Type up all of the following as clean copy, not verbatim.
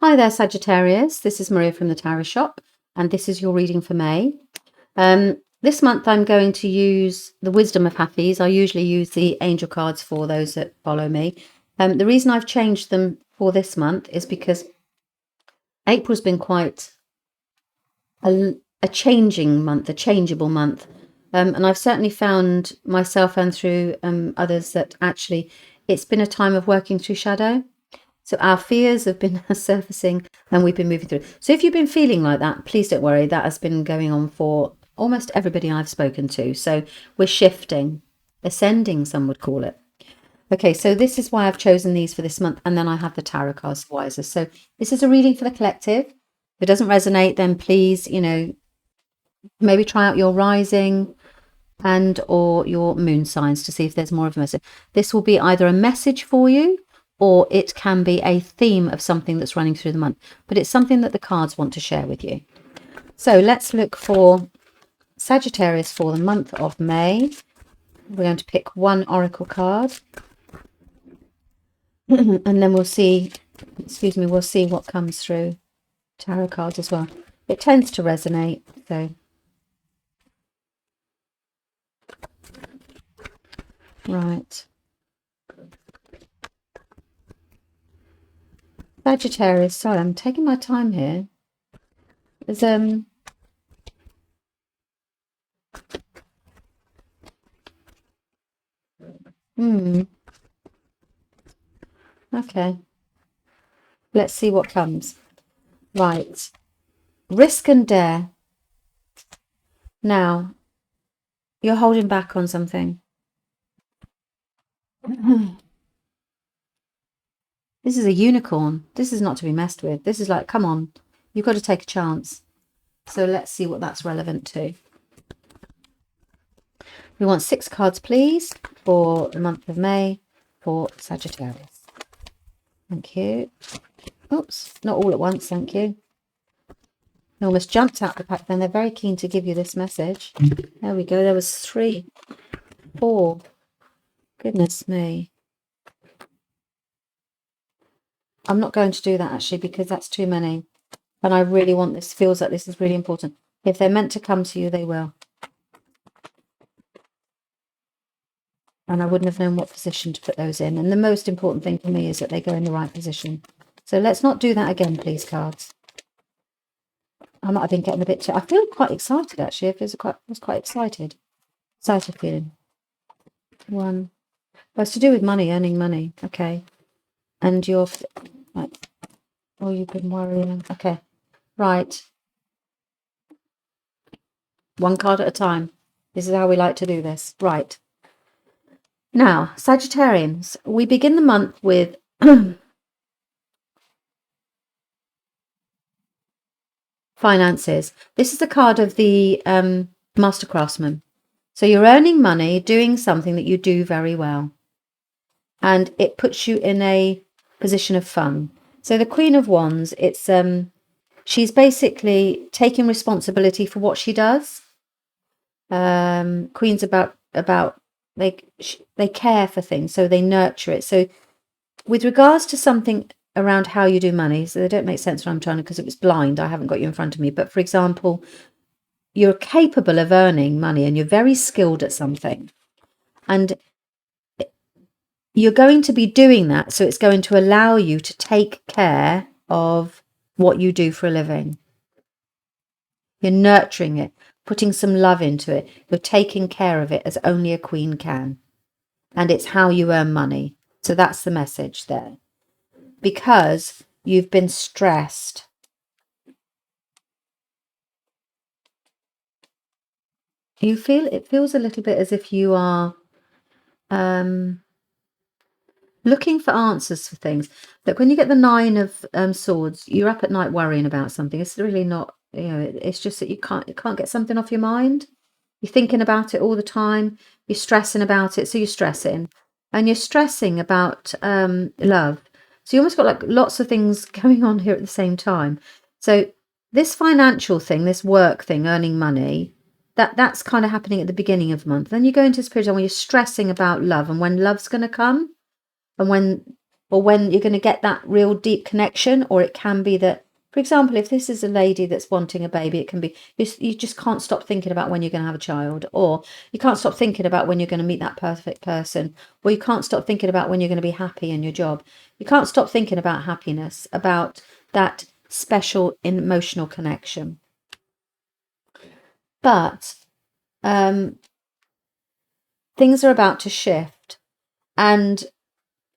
Hi there, Sagittarius. This is Maria from the Tarot Shop, and this is your reading for May. This month I'm going to use the Wisdom of Hafiz. I usually use the angel cards for those that follow me. The reason I've changed them for this month is because April's been quite a changing month, a changeable month. And I've certainly found myself and through others that actually it's been a time of working through shadow. So our fears have been surfacing and we've been moving through. So if you've been feeling like that, please don't worry. That has been going on for almost everybody I've spoken to. So we're shifting, ascending, some would call it. Okay, so this is why I've chosen these for this month. And then I have the tarot cards wiser. So this is a reading for the collective. If it doesn't resonate, then please, maybe try out your rising and or your moon signs to see if there's more of a message. This will be either a message for you, or it can be a theme of something that's running through the month, but it's something that the cards want to share with you. So let's look for Sagittarius for the month of May. We're going to pick one oracle card and then we'll see, we'll see what comes through. Tarot cards as well. It tends to resonate, so. Right. Sagittarius, sorry, I'm taking my time here. There's okay. Let's see what comes. Right. Risk and dare. Now, you're holding back on something. This is a unicorn. This is not to be messed with. This is like, come on, you've got to take a chance. So let's see what that's relevant to. We want 6 cards, please, for the month of May for Sagittarius. Thank you. Oops, not all at once, thank you. They almost jumped out the pack then. They're very keen to give you this message. There we go. There was 3, 4. Goodness me. I'm not going to do that actually because that's too many. And I really want this, feels like this is really important. If they're meant to come to you, they will. And I wouldn't have known what position to put those in. And the most important thing for me is that they go in the right position. So let's not do that again, please, cards. I might have been getting a bit I feel quite excited actually. I was quite excited. Excited feeling. 1. Well, it's to do with money, earning money. Okay. And you're right. Oh, you've been worrying. Okay. Right. 1 card at a time. This is how we like to do this. Right. Now, Sagittarians, we begin the month with finances. This is the card of the Master Craftsman. So you're earning money, doing something that you do very well. And it puts you in a position of fun. So the Queen of Wands, it's she's basically taking responsibility for what she does. Queen's about they care for things, so they nurture it. So with regards to something around how you do money, so they don't make sense when I'm trying to, because it was blind, I haven't got you in front of me, but for example, you're capable of earning money and you're very skilled at something, and you're going to be doing that, so it's going to allow you to take care of what you do for a living. You're nurturing it, putting some love into it. You're taking care of it as only a queen can. And it's how you earn money. So that's the message there. Because you've been stressed. It feels a little bit as if you are looking for answers for things. Look, when you get the 9 of swords, you're up at night worrying about something. It's really not, it's just that you can't get something off your mind. You're thinking about it all the time. You're stressing about it, so you're stressing. And you're stressing about love. So you almost got like lots of things going on here at the same time. So this financial thing, this work thing, earning money, that's kind of happening at the beginning of the month. Then you go into this period when you're stressing about love and when love's going to come and when or when you're going to get that real deep connection. Or it can be that, for example, if this is a lady that's wanting a baby, it can be you just can't stop thinking about when you're going to have a child, or you can't stop thinking about when you're going to meet that perfect person, or you can't stop thinking about when you're going to be happy in your job. You can't stop thinking about happiness, about that special emotional connection. But things are about to shift. And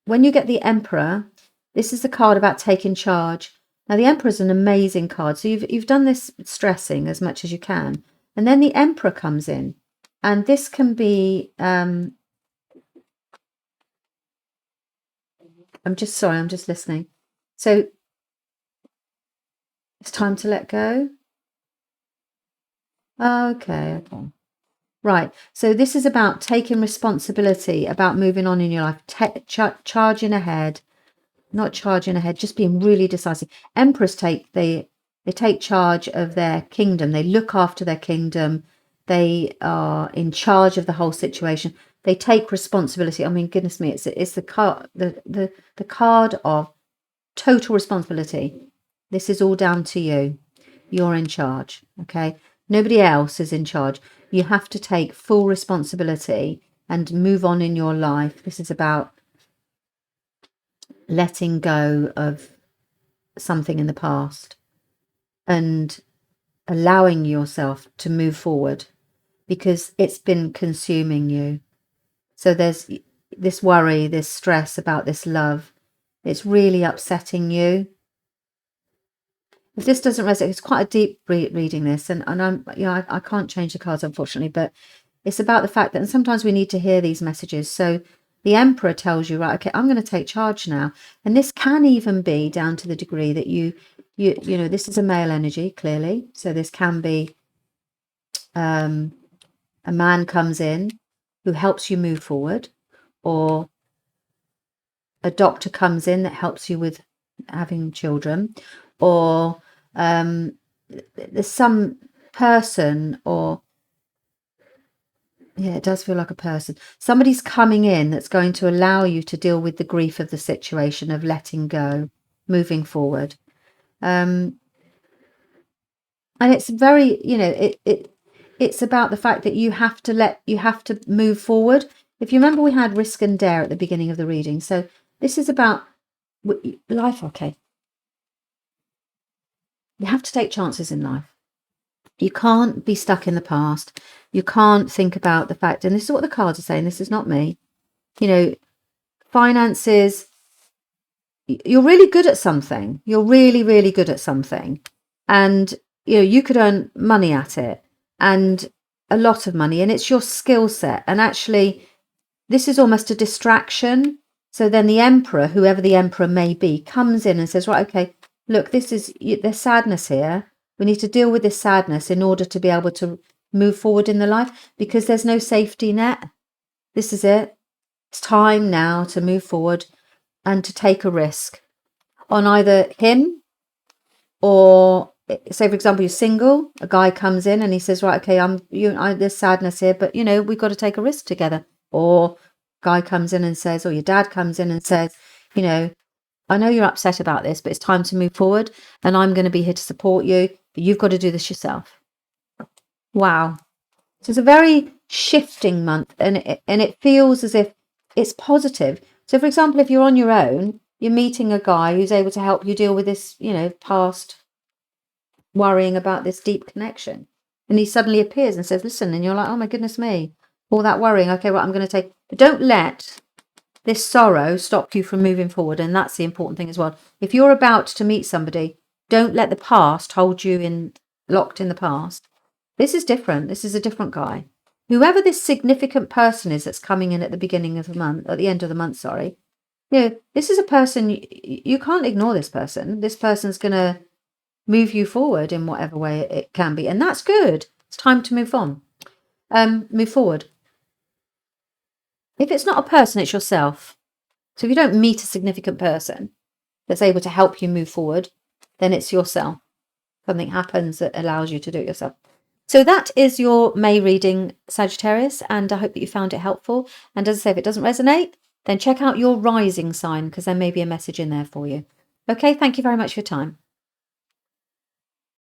when you get the Emperor, this is the card about taking charge. Now, the Emperor is an amazing card. So you've done this stressing as much as you can. And then the Emperor comes in. And this can be... I'm just listening. So it's time to let go. Okay. Right. So this is about taking responsibility, about moving on in your life, charging ahead, not charging ahead, just being really decisive. Emperors they take charge of their kingdom. They look after their kingdom. They are in charge of the whole situation. They take responsibility. I mean, goodness me, it's the card the card of total responsibility. This is all down to you. You're in charge. Okay. Nobody else is in charge. You have to take full responsibility and move on in your life. This is about letting go of something in the past and allowing yourself to move forward, because it's been consuming you. So there's this worry, this stress about this love. It's really upsetting you. If this doesn't resonate, it's quite a deep reading this, and I'm, I can't change the cards, unfortunately, but it's about the fact that, and sometimes we need to hear these messages. So the Emperor tells you, right, okay, I'm going to take charge now. And this can even be down to the degree that you know, this is a male energy, clearly. So this can be a man comes in who helps you move forward, or a doctor comes in that helps you with having children, or there's some person, or yeah, it does feel like a person. Somebody's coming in that's going to allow you to deal with the grief of the situation, of letting go, moving forward. And it's very, you know, it's about the fact that you have to move forward. If you remember, we had risk and dare at the beginning of the reading. So this is about life. Okay. You have to take chances in life. You can't be stuck in the past. You can't think about the fact, and this is what the cards are saying, this is not me, you know, finances, you're really good at something. You're really, really good at something. And, you know, you could earn money at it, and a lot of money, and it's your skill set. And actually, this is almost a distraction. So then the Emperor, whoever the Emperor may be, comes in and says, right, okay, look, there's sadness here. We need to deal with this sadness in order to be able to move forward in the life, because there's no safety net. This is it. It's time now to move forward and to take a risk on either him, or say, for example, you're single, a guy comes in and he says, right, okay, there's sadness here, but you know, we've got to take a risk together. Or guy comes in and says, or your dad comes in and says, you know, I know you're upset about this, but it's time to move forward, and I'm going to be here to support you, but you've got to do this yourself. Wow. So it's a very shifting month, and it feels as if it's positive. So, for example, if you're on your own, you're meeting a guy who's able to help you deal with this, you know, past worrying about this deep connection. And he suddenly appears and says, listen, and you're like, oh my goodness me, all that worrying. Okay, well, I'm going to take, but don't let this sorrow stop you from moving forward. And that's the important thing as well. If you're about to meet somebody, don't let the past hold you locked in the past. This is different. This is a different guy. Whoever this significant person is that's coming in at the beginning of the month, at the end of the month, sorry. You know, this is a person, you can't ignore this person. This person's going to move you forward in whatever way it can be. And that's good. It's time to move on. Move forward. If it's not a person, it's yourself. So if you don't meet a significant person that's able to help you move forward, then it's yourself. Something happens that allows you to do it yourself. So that is your May reading, Sagittarius, and I hope that you found it helpful. And as I say, if it doesn't resonate, then check out your rising sign because there may be a message in there for you. Okay, thank you very much for your time.